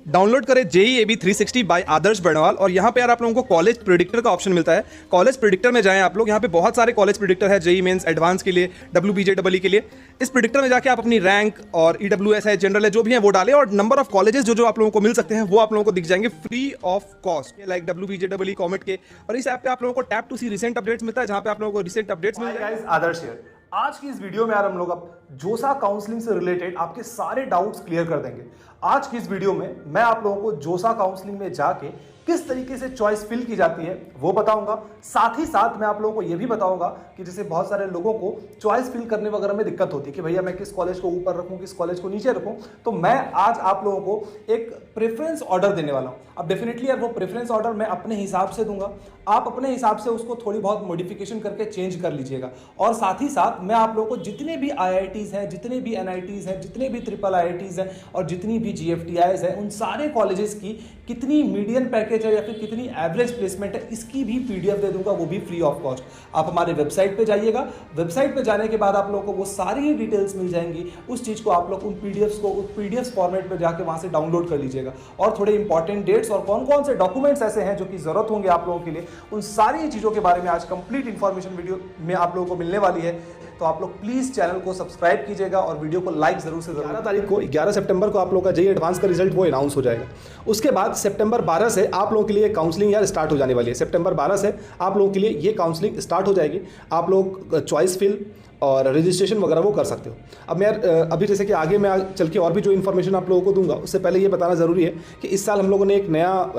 Download करें JEE 360 bye आदर्श बर्णवाल और यहाँ पे यार आप लोगों को कॉलेज प्रिडिक्टर का ऑप्शन मिलता है। कॉलेज प्रिडिक्टर में जाएं आप लोग, यहाँ पे बहुत सारे कॉलेज प्रिडिक्टर है, JEE मेंस, एडवांस के लिए, WBJEE के लिए। इस प्रिडिक्टर में जाके आप अपनी रैंक और EWS है, जनरल है, जो भी है वो डालें और नंबर ऑफ कॉलेजेस जो आप लोगों को मिल सकते हैं वो आप लोगों को दिख जाएंगे free of cost, like WBJEE, कॉमेट के। और इस ऐप पे आप लोगों को tap to see recent updates मिलता है, जहाँ पे आप लोगों को रिसेंट अपडेट्स मिल जाएंगे। आदर्श हियर। आज की इस वीडियो में यार हम लोग अब जोसा काउंसलिंग से रिलेटेड आपके सारे डाउट्स क्लियर कर देंगे। आज की इस वीडियो में मैं आप लोगों को जोसा काउंसलिंग में जाके किस तरीके से चॉइस फिल की जाती है वो बताऊंगा। साथ ही साथ मैं आप लोगों को यह भी बताऊंगा कि जैसे बहुत सारे लोगों को चॉइस फिल करने वगैरह में दिक्कत होती है कि भैया मैं किस कॉलेज को ऊपर रखूं, किस कॉलेज को नीचे रखूं। तो मैं आज आप लोगों को एक प्रेफरेंस ऑर्डर देने वाला हूं। अब डेफिनेटली यार वो प्रेफरेंस ऑर्डर मैं अपने हिसाब से दूंगा, आप अपने हिसाब से उसको थोड़ी बहुत मॉडिफिकेशन करके चेंज कर लीजिएगा। और साथ ही साथ मैं आप लोगों को जितने भी IITs हैं, जितने भी NITs हैं, जितने भी IIITs हैं और जितनी भी GFTIs हैं, उन सारे कॉलेजेस की कितनी मीडियन पैकेज है या फिर कितनी एवरेज प्लेसमेंट है, इसकी भी PDF दे दूंगा, वो भी फ्री ऑफ कॉस्ट। आप हमारे वेबसाइट पे जाइएगा, वेबसाइट पे जाने के बाद आप लोगों को वो सारी डिटेल्स मिल जाएंगी। उस चीज़ को आप लोग उन PDFs को PDF फॉर्मेट में जाके वहाँ से डाउनलोड कर लीजिएगा। और थोड़े इंपॉर्टेंट डेट्स और कौन कौन से डॉक्यूमेंट्स ऐसे हैं जो कि जरूरत होंगे आप लोगों के लिए, उन सारी चीज़ों के बारे में आज कंप्लीट इन्फॉर्मेशन वीडियो में आप लोगों को मिलने वाली है। तो आप लोग प्लीज चैनल को सब्सक्राइब कीजिएगा और वीडियो को लाइक जरूर से जरूर। 11 तारीख को 11 सितंबर को आप लोगों का JEE एडवांस का रिजल्ट वो अनाउंस हो जाएगा। उसके बाद सितंबर 12 से आप लोगों के लिए काउंसलिंग यार स्टार्ट हो जाने वाली है। सितंबर 12 से आप लोगों के लिए ये काउंसलिंग स्टार्ट हो जाएगी। आप लोग चॉइस फिल और रजिस्ट्रेशन वगैरह वो कर सकते हो। अब मैं अभी जैसे कि आगे मैं चल के और भी जो इन्फॉर्मेशन आप लोगों को दूंगा, उससे पहले ये बताना ज़रूरी है कि इस साल हम लोगों ने एक नया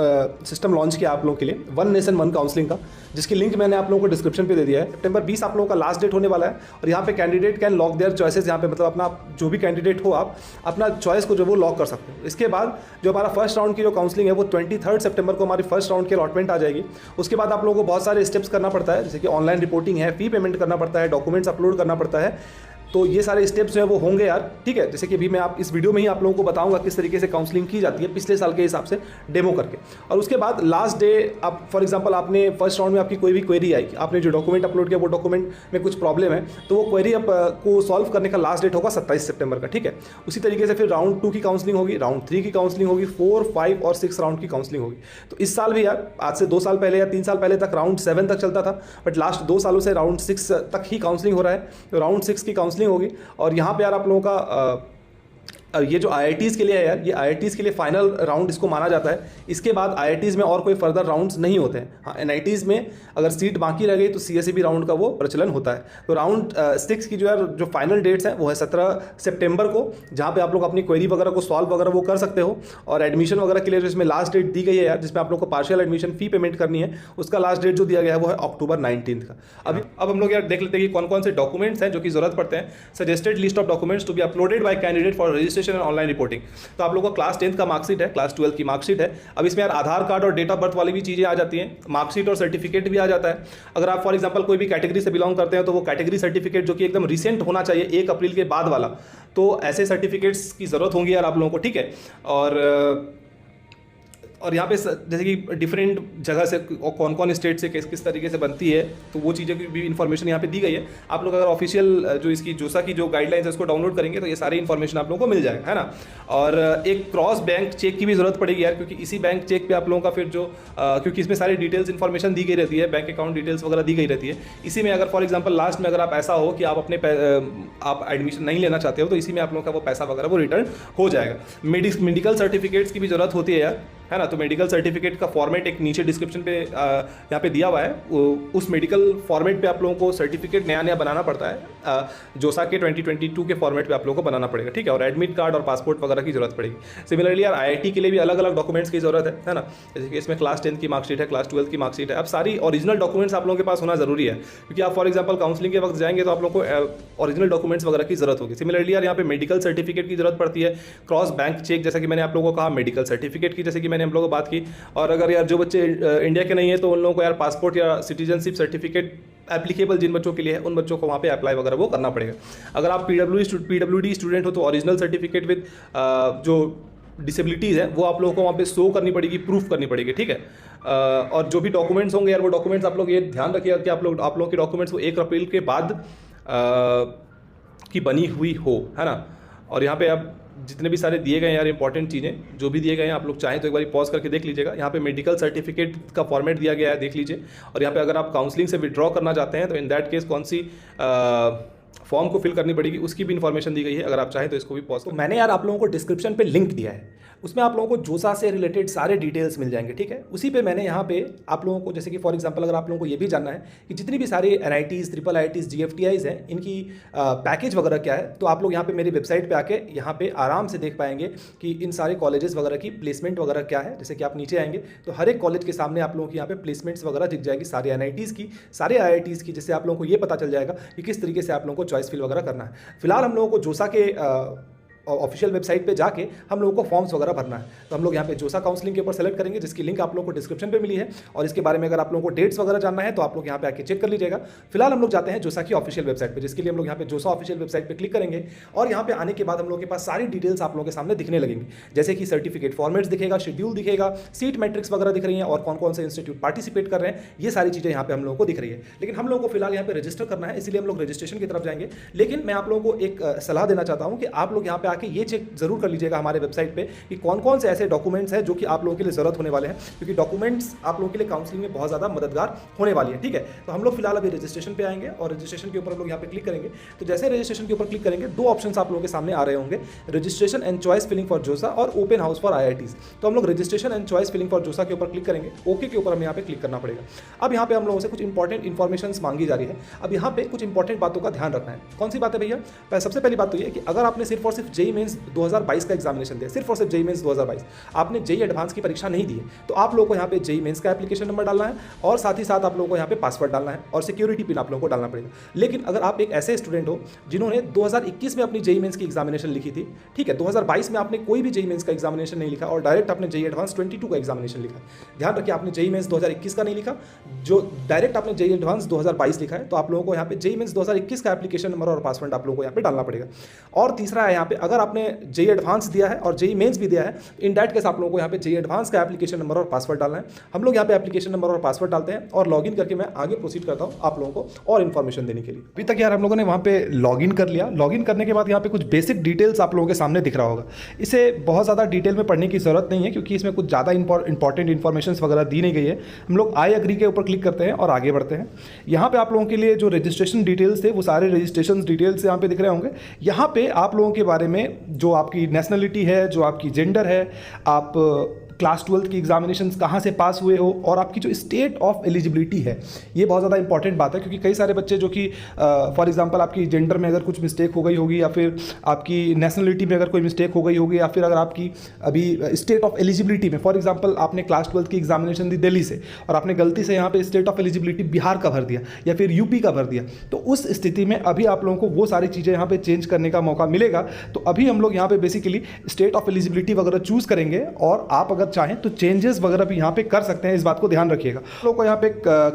सिस्टम लॉन्च किया आप लोगों के लिए, वन नेशन वन काउंसलिंग का, जिसकी लिंक मैंने आप लोगों को डिस्क्रिप्शन पे दे दिया है। सितंबर 20 आप लोगों का लास्ट डेट होने वाला है और यहाँ पे candidate can lock there choices. यहाँ पे मतलब अपना जो भी कैंडिडेट हो, आप अपना चॉइस को जो वो लॉक कर सकते हो। इसके बाद जो हमारा फर्स्ट राउंड की जो काउंसलिंग है वो 23 सितंबर को हमारी फर्स्ट राउंड की अलॉटमेंट आ जाएगी। उसके बाद आप लोगों को बहुत सारे स्टेप्स करना पड़ता है, जैसे कि ऑनलाइन रिपोर्टिंग है, फी पेमेंट करना पड़ता है, डॉक्यूमेंट्स अपलोड करना पड़ता है। तो ये सारे स्टेप्स जो है वो होंगे यार, ठीक है। जैसे कि अभी मैं आप इस वीडियो में ही आप लोगों को बताऊंगा किस तरीके से काउंसलिंग की जाती है पिछले साल के हिसाब से डेमो करके। और उसके बाद लास्ट डे आप फॉर एग्जांपल आपने फर्स्ट राउंड में आपकी कोई भी क्वेरी आई, आपने जो डॉक्यूमेंट अपलोड किया वो डॉक्यूमेंट में कुछ प्रॉब्लम है, तो वो क्वेरी को सॉल्व करने का लास्ट डेट होगा 27 सितंबर का, ठीक है। उसी तरीके से फिर राउंड 2 की काउंसलिंग होगी, राउंड 3 की काउंसलिंग होगी, 4, 5 और 6 राउंड की काउंसलिंग होगी। तो इस साल भी यार आज से 2 साल पहले या 3 साल पहले तक राउंड 7 तक चलता था, बट लास्ट 2 सालों से राउंड 6 तक ही काउंसलिंग हो रहा है। तो राउंड 6 की काउंसलिंग होगी और यहाँ पे यार आप लोगों का ये जो IITs के लिए है यार, ये IITs के लिए फाइनल राउंड इसको माना जाता है। इसके बाद IITs में और कोई फर्दर राउंड्स नहीं होते हैं। हाँ, NITs में अगर सीट बाकी रह गई तो CSEB राउंड का वो प्रचलन होता है। तो राउंड 6 की जो यार जो फाइनल डेट्स हैं वो है 17 सितंबर को, जहाँ पे आप लोग अपनी क्वेरी वगैरह को सॉल्व वगैरह वो कर सकते हो। और एडमिशन वगैरह के लिए जो इसमें लास्ट डेट दी गई है यार, जिसमें आप लोग को पार्शियल एडमिशन फी पेमेंट करनी है, उसका लास्ट डेट जो दिया गया है वो है अक्टूबर 19 का। अब हम लोग यार देख लेते हैं कि कौन कौन से डॉक्यूमेंट्स हैं जो कि जरूरत पड़ते हैं। Suggested list of documents to be uploaded by candidate for registration and online reporting. तो आप लोगों को क्लास 10th का मार्कशीट है, क्लास 12 की मार्कशीट है। अब इसमें यार आधार कार्ड और डेट ऑफ बर्थ वाली भी चीजें आ जाती हैं, मार्कशीट और सर्टिफिकेट भी आ जाता है। अगर आप फॉर एग्जांपल कोई भी कैटेगरी से बिलोंग करते हैं तो वो कैटेगरी सर्टिफिकेट जो कि एकदम रिसेंट होना चाहिए, 1 अप्रैल के बाद वाला, तो ऐसे सर्टिफिकेट्स की जरूरत होंगी यार आप लोगों को, ठीक है। और यहाँ पे जैसे कि डिफरेंट जगह से और कौन कौन स्टेट से किस तरीके से बनती है, तो वो चीज़ें की भी इन्फॉर्मेशन यहाँ पे दी गई है। आप लोग अगर ऑफिशियल जो इसकी जोसा की जो गाइडलाइंस है उसको डाउनलोड करेंगे तो ये सारी इन्फॉर्मेशन आप लोगों को मिल जाएगा, है ना। और एक क्रॉस बैंक चेक की भी जरूरत पड़ेगी यार, क्योंकि इसी बैंक चेक पे आप लोगों का फिर जो क्योंकि इसमें सारी डिटेल्स इन्फॉर्मेशन दी गई रहती है, बैंक अकाउंट डिटेल्स वगैरह दी गई रहती है। इसी में अगर फॉर एग्जाम्पल लास्ट में अगर आप ऐसा हो कि आप अपने आप एडमिशन नहीं लेना चाहते हो, तो इसी में आप लोगों का वो पैसा वगैरह वो रिटर्न हो जाएगा। मेडिकल सर्टिफिकेट्स की भी जरूरत होती है यार, है ना। तो मेडिकल सर्टिफिकेट का फॉर्मेट एक नीचे डिस्क्रिप्शन पे यहाँ पे दिया हुआ है। उस मेडिकल फॉर्मेट पे आप लोगों को सर्टिफिकेट नया नया बनाना पड़ता है। जोसा के 2022 के फॉर्मेट पे आप लोगों को बनाना पड़ेगा, ठीक है। और एडमिट कार्ड और पासपोर्ट वगैरह की जरूरत पड़ेगी। सिमिलरली यार IIT के लिए भी अलग अलग डॉक्यूमेंट्स की जरूरत है ना। जैसे कि इसमें क्लास 10 की मार्कशीट है, क्लास 12 की मार्कशीट है। अब सारी ओरिजिनल डॉक्यूमेंट्स आप लोगों के पास होना जरूरी है, क्योंकि आप फॉर एग्जाम्पल काउंसलिंग के वक्त जाएंगे तो आप लोगों को ओरिजिनल डॉक्यूमेंट्स वगैरह की जरूरत होगी। सिमिलरली यार यहाँ पे मेडिकल सर्टिफिकेट की जरूरत पड़ती है, क्रॉस बैंक चेक जैसा कि मैंने आप लोगों को कहा, मेडिकल सर्टिफिकेट की जैसे कि मैंने हम लोगों को बात की। और अगर यार जो बच्चे इंडिया के नहीं है तो उन लोगों को यार पासपोर्ट या सिटीजनशिप सर्टिफिकेट एप्लीकेबल जिन बच्चों के लिए है, उन बच्चों को वहाँ पे अप्लाई वगैरह वो करना पड़ेगा। अगर आप PWD स्टूडेंट हो तो ओरिजिनल सर्टिफिकेट विद जो डिसेबिलिटीज़ है वो आप लोगों को वहाँ पे शो करनी पड़ेगी, प्रूफ करनी पड़ेगी, ठीक है। और जो भी डॉक्यूमेंट्स होंगे यार वो डॉक्यूमेंट्स आप लोग ये ध्यान रखिएगा कि आप लोग के डॉक्यूमेंट्स वो 1 अप्रैल के बाद की बनी हुई हो, है ना। और यहाँ पे अब जितने भी सारे दिए गए हैं यार इंपॉर्टेंट चीज़ें जो भी दिए गए हैं आप लोग चाहें तो एक बार पॉज करके देख लीजिएगा। यहाँ पे मेडिकल सर्टिफिकेट का फॉर्मेट दिया गया है, देख लीजिए। और यहाँ पे अगर आप काउंसलिंग से विड्रॉ करना चाहते हैं तो इन दैट केस कौन सी फॉर्म को फिल करनी पड़ेगी उसकी भी इन्फॉर्मेशन दी गई है। अगर आप चाहें तो इसको भी पॉज। तो मैंने यार आप लोगों को डिस्क्रिप्शन पे लिंक दिया है, उसमें आप लोगों को जोसा से रिलेटेड सारे डिटेल्स मिल जाएंगे, ठीक है। उसी पे मैंने यहाँ पे आप लोगों को जैसे कि फॉर एग्जांपल अगर आप लोगों को ये भी जानना है कि जितनी भी सारी NITs, ट्रिपल IITs, GFTIs हैं इनकी पैकेज वगैरह क्या है, तो आप लोग यहाँ पे मेरी वेबसाइट पे आके यहाँ पे आराम से देख पाएंगे कि इन सारे कॉलेजेस वगैरह की प्लेसमेंट वगैरह क्या है। जैसे कि आप नीचे आएंगे तो हर एक कॉलेज के सामने आप लोगों की यहाँ पे प्लेसमेंट्स वगैरह दिख जाएगी, सारे NITs की, सारे IITs की, जिससे आप लोगों को ये पता चल जाएगा कि किस तरीके से आप लोगों को चॉइस फिल वगैरह करना है। फिलहाल हम लोगों को जोसा के ऑफिशियल वेबसाइट पे जाके हम लोगों को फॉर्म्स वगैरह भरना है। तो हम लोग यहाँ पे जोसा काउंसलिंग के ऊपर सेलेक्ट करेंगे, जिसकी लिंक आप लोगों को डिस्क्रिप्शन पे मिली है। और इसके बारे में अगर आप लोगों को डेट्स वगैरह जानना है तो आप लोग यहाँ पे आके चेक कर लीजिएगा। फिलहाल हम लोग जाते हैं जोसा की ऑफिशियल वेबसाइट पे, जिसके लिए हम लोग यहाँ पे जोसा ऑफिशियल वेबसाइट पे क्लिक करेंगे। और यहाँ पे आने के बाद हम लोग के पास सारी डिटेल्स आप लोगों के सामने दिखने लगेंगी, जैसे कि सर्टिफिकेट फॉर्मेट्स दिखेगा, शेड्यूल दिखेगा, सीट मैट्रिक्स वगैरह दिख रही है और कौन कौन से इंस्टीट्यूट पार्टिसिपेट कर रहे हैं, ये सारी चीज़ें यहाँ पे हम लोगों को दिख रही है। लेकिन हम लोगों को फिलहाल यहाँ पे रजिस्टर करना है, इसलिए हम लोग रजिस्ट्रेशन की तरफ जाएंगे। लेकिन मैं आप लोगों को एक सलाह देना चाहता हूँ कि आप लोग यहाँ पे आके ये चेक जरूर कर लीजिएगा हमारे वेबसाइट पे कि कौन कौन से ऐसे डॉक्यूमेंट्स हैं जो कि आप लोगों के लिए जरूरत होने वाले हैं, क्योंकि डॉक्यूमेंट्स आप लोगों के लिए काउंसलिंग में बहुत ज़्यादा मददगार होने वाली है, ठीक है। तो हम लोग फिलहाल अभी रजिस्ट्रेशन पे आएंगे और रजिस्ट्रेशन के ऊपर हम लोग यहाँ पे क्लिक करेंगे। तो जैसे रजिस्ट्रेशन के ऊपर क्लिक करेंगे दो ऑप्शन आप लोगों के सामने आ रहे होंगे, registration and choice filling for JoSAA और ओपन हाउस फॉर IITs। तो हम लोग registration and choice filling for JoSAA के ऊपर क्लिक करेंगे, ओके के ऊपर हमें यहाँ पे क्लिक करना पड़ेगा। अब यहाँ पे हम लोगों से कुछ इंपॉर्टेंट इन्फॉर्मेशन मांगी जा रही है। अब यहाँ पे कुछ इंपॉर्टेंट बातों का ध्यान रखना है। कौन सी बात है भैया? सबसे पहली बात तो ये है कि अगर आपने सिर्फ और सिर्फ JEE मेंस 2022 का एग्जामिनेशन दिया, सिर्फ और सिर्फ JEE मेंस 2022, आपने JEE एडवांस की परीक्षा नहीं दी है, तो आप लोगों को यहाँ पे JEE मेंस का एप्लीकेशन नंबर डालना है और साथ ही साथ आप लोगों को यहाँ पे पासवर्ड डालना है और सिक्योरिटी पिन आप लोगों को डालना पड़ेगा। लेकिन अगर आप एक ऐसे स्टूडेंट हो जिन्होंने 2021 में अपनी JEE मेंस की एग्जामिनेशन लिखी थी, ठीक है, 2022 में आपने कोई भी JEE मेंस का एग्जामिनेशन नहीं लिखा और डायरेक्ट आपने JEE एडवांस 22 का एग्जामिनेशन लिखा, ध्यान रखिए आपने JEE मेंस 2021 का नहीं लिखा, जो डायरेक्ट आपने JEE एडवांस 2022 लिखा है, तो आप लोगों को यहाँ पे JEE मेंस 2021 का एप्लीकेशन नंबर और पासवर्ड आप लोगों को यहाँ पे डालना पड़ेगा। और तीसरा है यहाँ पे अगर आपने JEE एडवांस दिया है और JEE मेंस भी दिया है, इन दैट केस आप लोगों को यहाँ पे JEE एडवांस का एप्लीकेशन नंबर और पासवर्ड डालना है। हम लोग यहाँ पे एप्लीकेशन नंबर और पासवर्ड डालते हैं और लॉगिन करके मैं आगे प्रोसीड करता हूँ आप लोगों को और इन्फॉर्मेशन देने के लिए। अभी तक यार हम लोगों ने वहाँ पे लॉगिन कर लिया। लॉगिन करने के बाद यहाँ पे कुछ बेसिक डिटेल्स आप लोगों के सामने दिख रहा होगा। इसे बहुत ज़्यादा डिटेल में पढ़ने की जरूरत नहीं है क्योंकि इसमें कुछ ज़्यादा इंपॉर्टेंट इन्फॉर्मेशन वगैरह दी नहीं गई है। हम लोग आई एग्री के ऊपर क्लिक करते हैं और आगे बढ़ते हैं। यहाँ पे आप लोगों के लिए जो रजिस्ट्रेशन डिटेल्स थे वो सारे रजिस्ट्रेशन डिटेल्स यहाँ पे दिख रहे होंगे। यहाँ पे आप लोगों के बारे में जो आपकी नेशनलिटी है, जो आपकी जेंडर है, आप क्लास 12 की एग्जामिनेशन कहाँ से पास हुए हो और आपकी जो स्टेट ऑफ एलिजिबिलिटी है, ये बहुत ज़्यादा इंपॉर्टेंट बात है क्योंकि कई सारे बच्चे जो कि फॉर एग्जांपल आपकी जेंडर में अगर कुछ मिस्टेक हो गई होगी या फिर आपकी नेशनलिटी में अगर कोई मिस्टेक हो गई होगी या फिर अगर आपकी अभी स्टेट ऑफ एलिजिबिलिटी में फॉर एग्जांपल आपने क्लास 12 की एग्जामिनेशन दी दिल्ली से और आपने गलती से यहाँ पे स्टेट ऑफ एलिजिबिलिटी बिहार का भर दिया या फिर यूपी का भर दिया, तो उस स्थिति में अभी आप लोगों को वो सारी चीज़ें यहाँ पे चेंज करने का मौका मिलेगा। तो अभी हम लोग यहाँ पे बेसिकली स्टेट ऑफ एलिजिबिलिटी वगैरह चूज़ करेंगे और आप अगर चाहें तो चेंजेस वगैरह भी यहाँ पे कर सकते हैं, इस बात को ध्यान रखिएगा। आप लोगों को यहाँ पे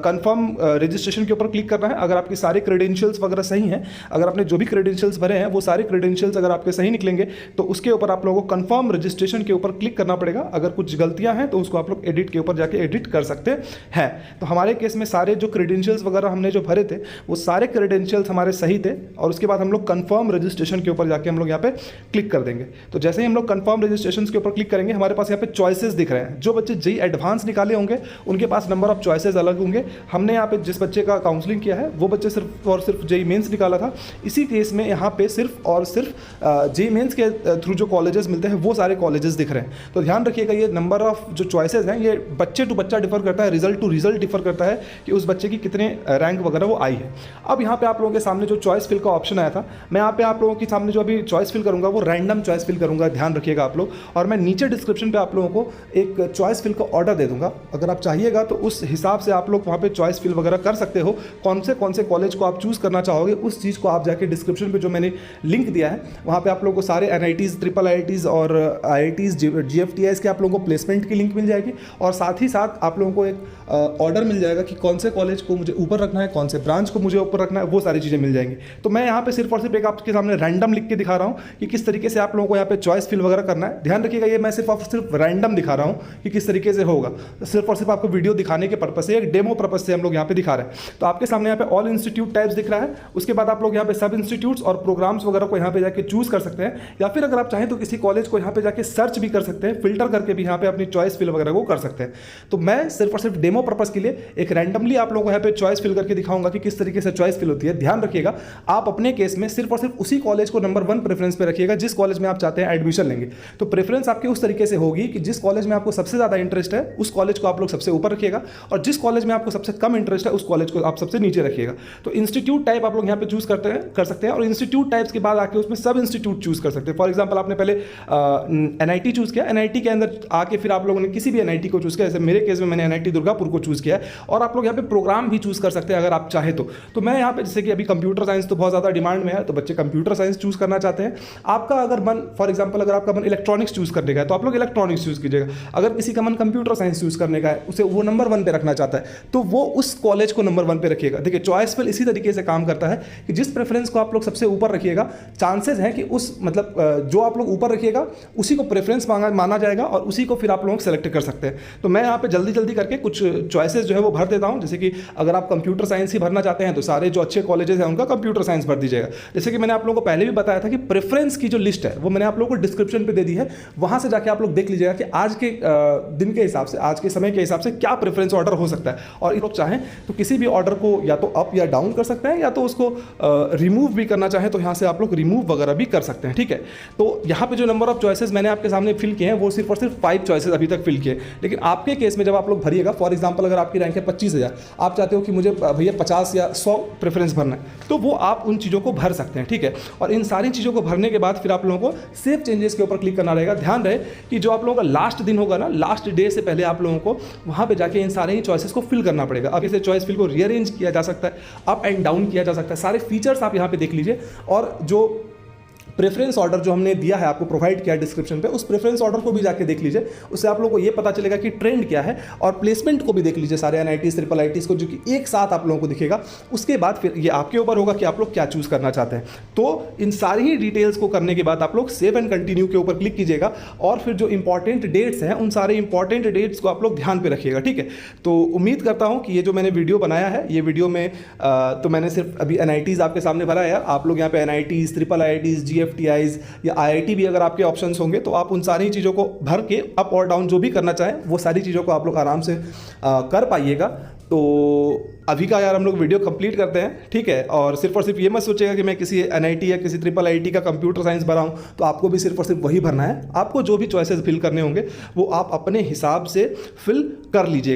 कंफर्म रजिस्ट्रेशन के ऊपर क्लिक करना है। अगर आपके सारे क्रेडेंशियल्स वगैरह सही हैं, अगर आपने जो भी क्रेडेंशियल्स भरे हैं वो सारे क्रेडेंशियल्स अगर आपके सही निकलेंगे तो उसके ऊपर आप लोगों को कंफर्म रजिस्ट्रेशन के ऊपर क्लिक करना पड़ेगा। अगर कुछ गलतियां हैं तो उसको आप लोग एडिट के ऊपर जाके एडिट कर सकते हैं। तो हमारे केस में सारे जो क्रेडेंशियल्स वगैरह हमने जो भरे थे वो सारे क्रेडेंशियल्स हमारे सही थे और उसके बाद हम लोग कंफर्म रजिस्ट्रेशन के ऊपर जाके हम लोग यहाँ पे क्लिक कर देंगे। तो जैसे ही हम लोग कंफर्म रजिस्ट्रेशन के ऊपर क्लिक करेंगे हमारे पास यहाँ पे चॉइसेस दिख रहे हैं। जो बच्चे JEE एडवांस निकाले होंगे उनके पास नंबर ऑफ चॉइसेस अलग होंगे। हमने यहाँ पे जिस बच्चे का काउंसलिंग किया है वो बच्चे सिर्फ और सिर्फ JEE मेंस निकाला था। इसी केस में यहाँ पे सिर्फ और सिर्फ JEE मेंस के थ्रू जो कॉलेजेस मिलते हैं वो सारे कॉलेजेस दिख रहे हैं। तो ध्यान रखिएगा ये नंबर ऑफ जो चॉइसेस हैं ये बच्चे टू बच्चा डिफर करता है, रिजल्ट टू रिजल्ट डिफर करता है कि उस बच्चे की कितने रैंक वगैरह वो आई है। अब यहाँ पे आप लोगों के सामने जो चॉइस फिल का ऑप्शन आया था, मैं यहाँ पे आप लोगों के सामने जो अभी चॉइस फिल करूँगा वो रैंडम चॉइस फिल करूँगा, ध्यान रखिएगा आप लोग। और मैं नीचे डिस्क्रिप्शन पे आप लोगों को एक चॉइस फिल का ऑर्डर दे दूंगा, अगर आप चाहिएगा तो उस हिसाब से आप लोग वहाँ पे चॉइस फिल वगैरह कर सकते हो। कौन से कॉलेज को आप चूज़ करना चाहोगे उस चीज़ को आप जाके डिस्क्रिप्शन पे जो मैंने लिंक दिया है वहाँ पे आप लोगों को सारे NITs, ट्रिपल IITs और IITs, GFTIs के आप लोगों को प्लेसमेंट की लिंक मिल जाएगी और साथ ही साथ आप लोगों को एक ऑर्डर मिल जाएगा कि कौन से कॉलेज को मुझे ऊपर रखना है, कौन से ब्रांच को मुझे ऊपर रखना है, वो सारी चीज़ें मिल जाएंगी। तो मैं यहाँ पे सिर्फ और सिर्फ एक आपके सामने रैंडम लिख के दिखा रहा हूँ कि किस तरीके से आप लोगों को यहाँ पे चॉइस फिल वगैरह करना है। ध्यान रखिएगा ये मैं सिर्फ और सिर्फ रैंडम दिखा रहा हूँ कि किस तरीके से होगा। सिर्फ और सिर्फ आपको वीडियो दिखाने के पर्पज से, एक डेमो पर्पज से हम लोग यहाँ पे दिखा रहे हैं। तो आपके सामने यहाँ पे ऑल इंस्टीट्यूट टाइप्स दिख रहा है। उसके बाद आप लोग यहाँ पे सब इंस्टीट्यूट्स और प्रोग्राम्स वगैरह को यहाँ पे जाके चूज कर सकते हैं, या फिर अगर आप चाहें तो किसी कॉलेज को यहाँ पे जाके सर्च भी कर सकते हैं, फिल्टर करके भी यहाँ पे अपनी चॉइस फिल वगैरह को कर सकते हैं। तो मैं सिर्फ और सिर्फ डेमो पर्पज के लिए एक रैंडमली आप लोगों को यहाँ पे चॉइस फिल करके दिखाऊंगा कि किस तरीके से चॉइस फिल होती है। ध्यान रखिएगा, आप अपने केस में सिर्फ और सिर्फ उसी कॉलेज को नंबर 1 प्रेफरेंस पे रखिएगा जिस कॉलेज में आप चाहते हैं एडमिशन लेंगे। तो प्रेफरेंस आपकी उस तरीके से होगी कि जिस कॉलेज में आपको सबसे ज़्यादा इंटरेस्ट है उस कॉलेज को आप लोग सबसे ऊपर रखिएगा, और जिस कॉलेज में आपको सबसे कम इंटरेस्ट है उस कॉलेज को आप सबसे नीचे रखिएगा। तो इंस्टीट्यूट टाइप आप लोग यहाँ पे चूज कर सकते हैं, और इंस्टीट्यूट टाइप्स के बाद आके उसमें सब इंस्टीट्यूट चूज कर सकते हैं। फॉर एग्जाम्पल आपने पहले NIT चूज किया, NIT के अंदर आके फिर आप लोगों ने किसी भी NIT को चूज किया, जैसे मेरे केस में मैंने NIT दुर्गापुर को चूज किया है। और आप लोग यहाँ पे प्रोग्राम भी चूज कर सकते हैं अगर आप चाहे तो मैं यहाँ पे जैसे कि अभी कंप्यूटर साइंस तो बहुत ज़्यादा डिमांड में है, तो बच्चे कंप्यूटर साइंस चूज करना चाहते हैं। आपका अगर मन, फॉर एग्जाम्पल अगर आपका मन इलेक्ट्रॉनिक्स चूज करने का है तो आप लोग इलेक्ट्रॉनिक्स चूज कीजिएगा। अगर किसी का मन कंप्यूटर साइंस चूज करने का है, उसे वो नंबर 1 पे रखना चाहता है, तो वो उस कॉलेज को नंबर 1 पे रखिएगा। देखिए, चॉइस फिल इसी तरीके से काम करता है कि जिस प्रेफरेंस को आप लोग सबसे ऊपर रखिएगा, चांसेस हैं कि उस मतलब जो आप लोग ऊपर रखिएगा उसी को प्रेफरेंस माना जाएगा और उसी को फिर आप लोग सेलेक्ट कर सकते हैं। तो मैं यहाँ पे जल्दी करके कुछ चॉइसेस जो है वो भर देता हूँ। जैसे कि अगर आप कंप्यूटर साइंस ही भरना चाहते हैं तो सारे जो अच्छे कॉलेजेस हैं उनका कंप्यूटर साइंस भर दीजिएगा। जैसे कि मैंने आप लोगों को पहले भी बताया था कि प्रेफरेंस की जो लिस्ट है वो मैंने आप लोगों को डिस्क्रिप्शन पे दे दी है, वहां से जाके आप लोग देख लीजिएगा कि आज के दिन के हिसाब से, आज के समय के हिसाब से क्या प्रेफरेंस ऑर्डर हो सकता है। और लोग चाहें तो किसी भी ऑर्डर को या तो अप या डाउन कर सकते हैं, या तो उसको रिमूव भी करना चाहें तो यहाँ से आप लोग रिमूव वगैरह भी कर सकते हैं। ठीक है, तो यहाँ पे जो नंबर ऑफ चॉइसेस मैंने आपके सामने फिल किए हैं वो सिर्फ और सिर्फ 5 चॉइसेस अभी तक फिल किए। लेकिन आपके केस में जब आप लोग भरिएगा, फॉर एग्जाम्पल अगर आपकी रैंक है 25,000, आप चाहते हो कि मुझे भैया 50 या 100 प्रेफरेंस भरना है, तो वो आप उन चीज़ों को भर सकते हैं। ठीक है, और इन सारी चीज़ों को भरने के बाद फिर आप लोगों को सेव चेंजेस के ऊपर क्लिक करना रहेगा। ध्यान रहे कि जो आप लोगों का लास्ट दिन होगा ना, लास्ट डे से पहले आप लोगों को वहाँ पे जाके इन सारे ही चॉइसेस को फिल करना पड़ेगा। अब इसे चॉइस फिल को रीअरेंज किया जा सकता है, अप एंड डाउन किया जा सकता है, सारे फीचर्स आप यहाँ पे देख लीजिए। और जो प्रेफरेंस ऑर्डर जो हमने दिया है, आपको प्रोवाइड किया डिस्क्रिप्शन पे, उस प्रेफरेंस ऑर्डर को भी जाके देख लीजिए। उससे आप लोगों को ये पता चलेगा कि ट्रेंड क्या है। और प्लेसमेंट को भी देख लीजिए सारे NITs, IIITs को, जो कि एक साथ आप लोगों को दिखेगा। उसके बाद फिर ये आपके ऊपर होगा कि आप लोग क्या चूज़ करना चाहते हैं। तो इन सारी ही डिटेल्स को करने के बाद आप लोग सेव एंड कंटिन्यू के ऊपर क्लिक कीजिएगा, और फिर जो इंपॉर्टेंट डेट्स हैं उन सारे इंपॉर्टेंट डेट्स को आप लोग ध्यान पे रखिएगा। ठीक है, तो उम्मीद करता हूँ कि ये जो मैंने वीडियो बनाया है, ये वीडियो में तो मैंने सिर्फ अभी NITs आपके सामने भरा है। आप लोग यहाँ पे NITs, IIITs, GFTIs या IIT भी अगर आपके ऑप्शंस होंगे तो आप उन सारी चीज़ों को भर के अप और डाउन जो भी करना चाहें वो सारी चीज़ों को आप लोग आराम से कर पाइएगा। तो अभी का यार हम लोग वीडियो कंप्लीट करते हैं। ठीक है, और सिर्फ ये मत सोचेगा कि मैं किसी NIT या किसी IIIT का कंप्यूटर साइंस भरा हूँ, तो आपको भी सिर्फ और सिर्फ वही भरना है। आपको जो भी चॉइसेस फिल करने होंगे वो आप अपने हिसाब से फिल कर लीजिएगा।